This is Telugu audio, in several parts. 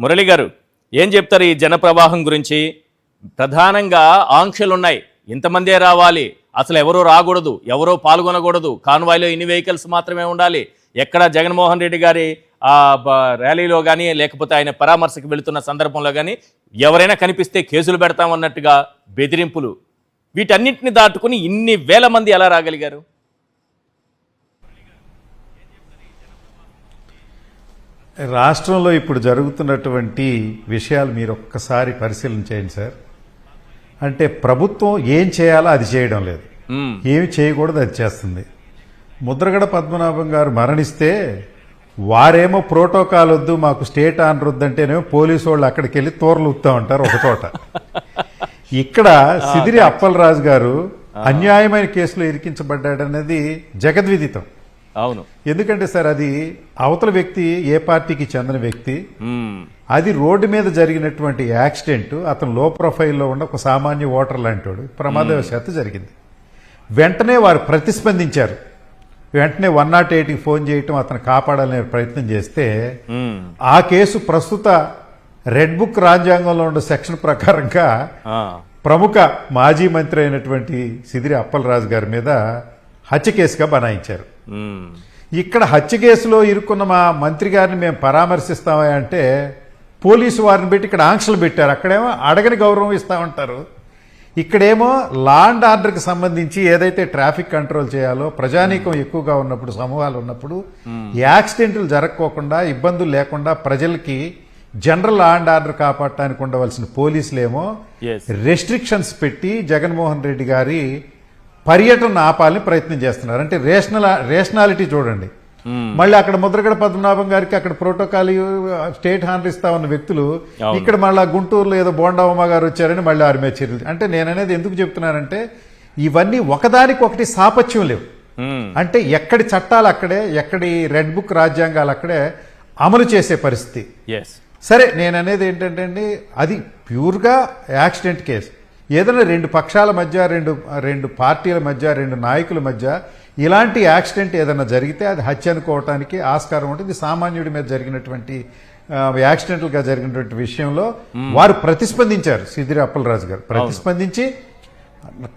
మురళి గారు ఏం చెప్తారు ఈ జన ప్రవాహం గురించి? ప్రధానంగా ఆంక్షలున్నాయి, ఇంతమందే రావాలి, అసలు ఎవరో రాకూడదు, ఎవరో పాల్గొనకూడదు, కాన్వాయ్లో ఇన్ని వెహికల్స్ మాత్రమే ఉండాలి, ఎక్కడ జగన్మోహన్ రెడ్డి గారి ర్యాలీలో కానీ లేకపోతే ఆయన పరామర్శకు వెళుతున్న సందర్భంలో కానీ ఎవరైనా కనిపిస్తే కేసులు పెడతామన్నట్టుగా బెదిరింపులు, వీటన్నిటిని దాటుకుని ఇన్ని వేల మంది ఎలా రాగలిగారు? రాష్ట్రంలో ఇప్పుడు జరుగుతున్నటువంటి విషయాలు మీరు ఒక్కసారి పరిశీలన చేయండి సార్. అంటే ప్రభుత్వం ఏం చేయాలో అది చేయడం లేదు, ఏమి చేయకూడదు అది చేస్తుంది. ముద్రగడ పద్మనాభం గారు మరణిస్తే వారేమో ప్రోటోకాల్ వద్దు, మాకు స్టేట్ ఆనర్ వద్దంటేనేమో పోలీసు వాళ్ళు అక్కడికి వెళ్ళి తోరలు ఉత్తా ఉంటారు ఒక చోట. ఇక్కడ సిదిరి అప్పలరాజు గారు అన్యాయమైన కేసులో ఇరికించబడ్డాడనేది జగద్విదితం. అవును, ఎందుకంటే సార్ అది అవతల వ్యక్తి ఏ పార్టీకి చెందిన వ్యక్తి, అది రోడ్డు మీద జరిగినటువంటి యాక్సిడెంట్, అతను లో ప్రొఫైల్లో ఉన్న ఒక సామాన్య ఓటర్ లాంటి ప్రమాదవశాత్తు జరిగింది. వెంటనే వారు ప్రతిస్పందించారు, వెంటనే 108కి ఫోన్ చేయటం, అతను కాపాడాలనే ప్రయత్నం చేస్తే ఆ కేసు ప్రస్తుత రెడ్ బుక్ రాజ్యాంగంలో ఉన్న సెక్షన్ ప్రకారంగా ప్రముఖ మాజీ మంత్రి అయినటువంటి సిదిరి అప్పలరాజు గారి మీద హత్య కేసుగా బనాయించారు. ఇక్కడ హత్య కేసులో ఇరుక్కున్న మా మంత్రి గారిని మేము పరామర్శిస్తామా అంటే పోలీసు వారిని పెట్టి ఇక్కడ ఆంక్షలు పెట్టారు. అక్కడేమో అడగని గౌరవం ఇస్తామంటారు, ఇక్కడేమో లా అండ్ ఆర్డర్కి సంబంధించి ఏదైతే ట్రాఫిక్ కంట్రోల్ చేయాలో, ప్రజానీకం ఎక్కువగా ఉన్నప్పుడు, సమూహాలు ఉన్నప్పుడు యాక్సిడెంట్లు జరగకోకుండా, ఇబ్బందులు లేకుండా ప్రజలకి జనరల్ లా అండ్ ఆర్డర్ కాపాడటానికి ఉండవలసిన పోలీసులేమో రెస్ట్రిక్షన్స్ పెట్టి జగన్మోహన్ రెడ్డి గారి పర్యటన ఆపాలని ప్రయత్నం చేస్తున్నారు. అంటే రేషనాలిటీ చూడండి. మళ్ళీ అక్కడ ముద్రగడ పద్మనాభం గారికి అక్కడ ప్రోటోకాల్ స్టేట్ హానర్ ఇస్తా ఉన్న వ్యక్తులు ఇక్కడ మళ్ళీ గుంటూరులో ఏదో బోండావమ్మ గారు వచ్చారని మళ్ళీ ఆరి మీద చర్యలు. అంటే నేననేది ఎందుకు చెప్తున్నానంటే ఇవన్నీ ఒకదానికొకటి సాపత్యం లేవు. అంటే ఎక్కడి చట్టాలు అక్కడే, ఎక్కడి రెడ్ బుక్ రాజ్యాంగాలు అక్కడే అమలు చేసే పరిస్థితి. సరే, నేననేది ఏంటంటే అండి, అది ప్యూర్గా యాక్సిడెంట్ కేసు. ఏదైనా రెండు పక్షాల మధ్య, రెండు పార్టీల మధ్య, రెండు నాయకుల మధ్య ఇలాంటి యాక్సిడెంట్ ఏదైనా జరిగితే అది హత్య అనుకోవటానికి ఆస్కారం ఉంటుంది. సామాన్యుడి మీద జరిగినటువంటి యాక్సిడెంట్లుగా జరిగినటువంటి విషయంలో వారు ప్రతిస్పందించారు. సిదిరి అప్పలరాజు గారు ప్రతిస్పందించి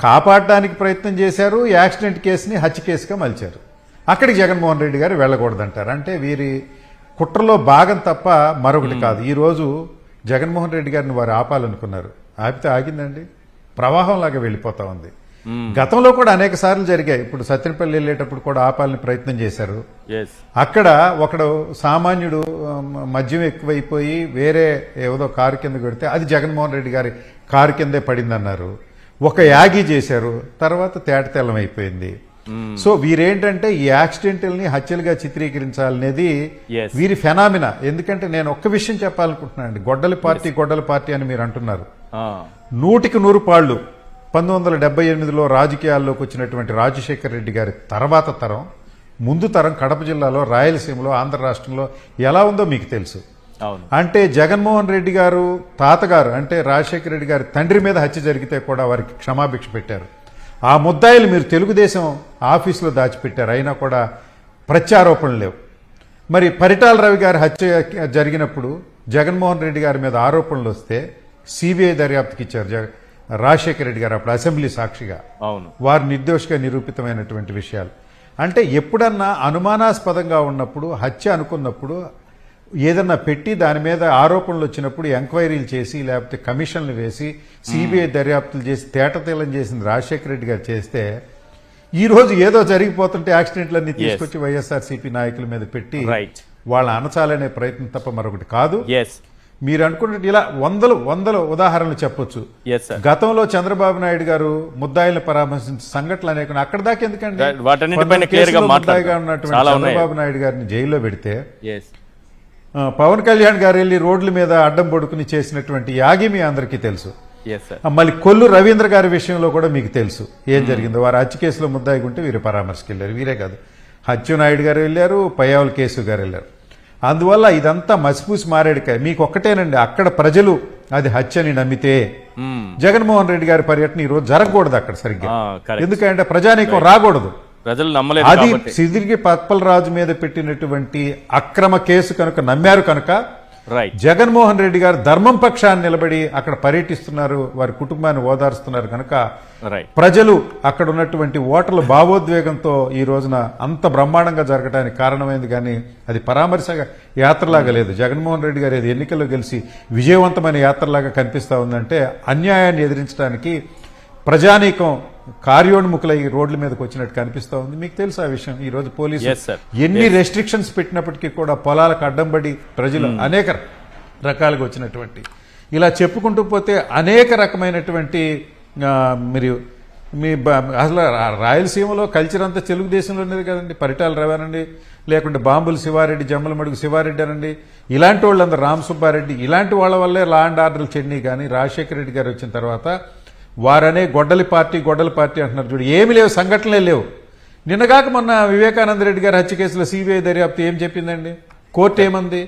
కాపాడడానికి ప్రయత్నం చేశారు. యాక్సిడెంట్ కేసుని హత్య కేసుగా మలిచారు. అక్కడికి జగన్మోహన్ రెడ్డి గారు వెళ్ళకూడదంటారు. అంటే వీరి కుట్రలో భాగం తప్ప మరొకటి కాదు. ఈరోజు జగన్మోహన్ రెడ్డి గారిని వారు ఆపాలనుకున్నారు, ఆపితే ఆగిందండి, ప్రవాహంలాగా వెళ్ళిపోతా ఉంది. గతంలో కూడా అనేక సార్లు జరిగాయి. ఇప్పుడు సత్యనపల్లి వెళ్ళేటప్పుడు కూడా ఆపాలని ప్రయత్నం చేశారు. అక్కడ ఒకడు సామాన్యుడు మద్యం ఎక్కువైపోయి వేరే ఏదో కారు కింద పెడితే అది జగన్మోహన్ రెడ్డి గారి కారు కిందే పడిందన్నారు. ఒక యాగి చేశారు, తర్వాత తేటతెల్లం అయిపోయింది. సో వీరేంటంటే ఈ యాక్సిడెంటల్ని హత్యలుగా చిత్రీకరించాలనేది వీరి ఫెనామినా. ఎందుకంటే నేను ఒక్క విషయం చెప్పాలనుకుంటున్నానండి, గొడ్డలి పార్టీ అని మీరు అంటున్నారు. 100కి 100 పాళ్లు 1978లో రాజకీయాల్లోకి వచ్చినటువంటి రాజశేఖర్ రెడ్డి గారి తర్వాత తరం, ముందు తరం కడప జిల్లాలో, రాయలసీమలో, ఆంధ్ర రాష్ట్రంలో ఎలా ఉందో మీకు తెలుసు. అంటే జగన్మోహన్ రెడ్డి గారు తాతగారు అంటే రాజశేఖర రెడ్డి గారి తండ్రి మీద హత్య జరిగితే కూడా వారికి క్షమాభిక్ష పెట్టారు. ఆ ముద్దాయిలు మీరు తెలుగుదేశం ఆఫీసులో దాచిపెట్టారు, అయినా కూడా ప్రత్యారోపణలు లేవు. మరి పరిటాల రవి గారి హత్య జరిగినప్పుడు జగన్మోహన్ రెడ్డి గారి మీద ఆరోపణలు వస్తే సిబిఐ దర్యాప్తుకి ఇచ్చారు రాజశేఖర రెడ్డి గారు, అప్పుడు అసెంబ్లీ సాక్షిగా. వారు నిర్దోషిగా నిరూపితమైనటువంటి విషయాలు. అంటే ఎప్పుడన్నా అనుమానాస్పదంగా ఉన్నప్పుడు, హత్య అనుకున్నప్పుడు ఏదన్నా పెట్టి దాని మీద ఆరోపణలు వచ్చినప్పుడు ఎంక్వైరీలు చేసి, లేకపోతే కమిషన్లు వేసి, సిబిఐ దర్యాప్తులు చేసి తేటతెల్లం చేసింది రాజశేఖర రెడ్డి గారు చేస్తే, ఈ రోజు ఏదో జరిగిపోతుంటే యాక్సిడెంట్లన్నీ తీసుకొచ్చి వైఎస్ఆర్సీపీ నాయకుల మీద పెట్టి వాళ్ళ అణచాలనే ప్రయత్నం తప్ప మరొకటి కాదు. మీరు అనుకున్నట్టు ఇలా వందల ఉదాహరణలు చెప్పొచ్చు. గతంలో చంద్రబాబు నాయుడు గారు ముద్దాయిలను పరామర్శించిన సంఘటనలు అనేక, అక్కడ దాకా ఎందుకంటే ముద్దాయిగా ఉన్నటువంటి చంద్రబాబు నాయుడు గారిని జైల్లో పెడితే పవన్ కళ్యాణ్ గారు వెళ్ళి రోడ్ల మీద అడ్డం పడుకుని చేసినటువంటి యాగి మీ అందరికీ తెలుసు. మళ్ళీ కొల్లు రవీంద్ర గారి విషయంలో కూడా మీకు తెలుసు ఏం జరిగిందో. వారు హత్య కేసులో ముద్దాయిగా ఉంటే వీరు పరామర్శకి వెళ్ళారు. వీరే కాదు, అచ్చెన్నాయుడు గారు వెళ్ళారు, పయ్యావుల కేసు గారు వెళ్ళారు. అందువల్ల ఇదంతా మసిపూసి మారేడుకాయ. మీకు ఒక్కటేనండి, అక్కడ ప్రజలు అది హత్యని నమ్మితే జగన్మోహన్ రెడ్డి గారి పర్యటన ఈ రోజు జరగకూడదు అక్కడ సరిగ్గా. ఎందుకంటే ప్రజానీకం రాకూడదు. ప్రజలు నమ్మలేదు. అది సిదిరి అప్పలరాజు మీద పెట్టినటువంటి అక్రమ కేసు కనుక నమ్మారు కనుక రైట్. జగన్మోహన్ రెడ్డి గారు ధర్మం పక్షాన్ని నిలబడి అక్కడ పర్యటిస్తున్నారు, వారి కుటుంబాన్ని ఓదారుస్తున్నారు కనుక రైట్. ప్రజలు అక్కడ ఉన్నటువంటి ఓటర్ల భావోద్వేగంతో ఈ రోజున అంత బ్రహ్మాండంగా జరగడానికి కారణమైంది. కానీ అది పరామర్శ యాత్రలాగా లేదు. జగన్మోహన్ రెడ్డి గారు ఏది ఎన్నికల్లో గెలిచి విజయవంతమైన యాత్రలాగా కనిపిస్తా ఉందంటే అన్యాయాన్ని ఎదిరించడానికి ప్రజానీకం కార్యోన్ముఖులై రోడ్ల మీదకి వచ్చినట్టు కనిపిస్తా ఉంది. మీకు తెలుసు ఆ విషయం. ఈ రోజు Yes, పోలీసులు sir. ఎన్ని రెస్ట్రిక్షన్స్ పెట్టినప్పటికీ కూడా పొలాలకు అడ్డంబడి ప్రజలు అనేక రకాలుగా వచ్చినటువంటి, ఇలా చెప్పుకుంటూ పోతే అనేక రకమైనటువంటి మీరు అసలు రాయలసీమలో కల్చర్ అంతా తెలుగుదేశంలో ఉన్నది కదండి. పరిటాల రవానండి, లేకుంటే బాంబులు శివారెడ్డి, జమ్మలమడుగు శివారెడ్డి అనండి, ఇలాంటి వాళ్ళందరూ రామ్ సుబ్బారెడ్డి, ఇలాంటి వాళ్ళ వల్లే లా అండ్ ఆర్డర్లు చెన్ని. కానీ రాజశేఖర రెడ్డి గారు వచ్చిన తర్వాత వారనే గొడ్డలి పార్టీ అంటున్నారు చూడు, ఏమి లేవు, సంఘటనలే లేవు. నిన్నగాక మొన్న వివేకానంద రెడ్డి గారి హత్య కేసులో సిబిఐ దర్యాప్తు ఏం చెప్పిందండి, కోర్టు ఏమంది?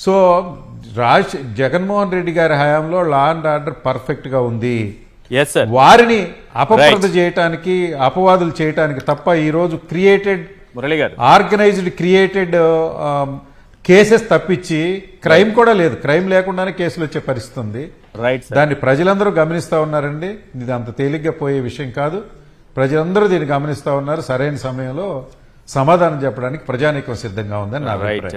సో జగన్మోహన్ రెడ్డి గారి హయాంలో లా అండ్ ఆర్డర్ పర్ఫెక్ట్ గా ఉంది. Yes sir. వారిని అపప్రద చేయటానికి, అపవాదులు చేయటానికి తప్ప ఈ రోజు క్రియేటెడ్ మురళి గారు ఆర్గనైజ్డ్ క్రియేటెడ్ కేసెస్ తప్పించి క్రైమ్ కూడా లేదు. క్రైమ్ లేకుండానే కేసులు వచ్చే పరిస్థితి ఉంది. Right sir. దాన్ని ప్రజలందరూ గమనిస్తా ఉన్నారండి. ఇది అంత తేలిగ్గా పోయే విషయం కాదు. ప్రజలందరూ దీన్ని గమనిస్తా ఉన్నారు. సరైన సమయంలో సమాధానం చెప్పడానికి ప్రజానీకం సిద్ధంగా ఉందని నా రైట్. అభిప్రాయం.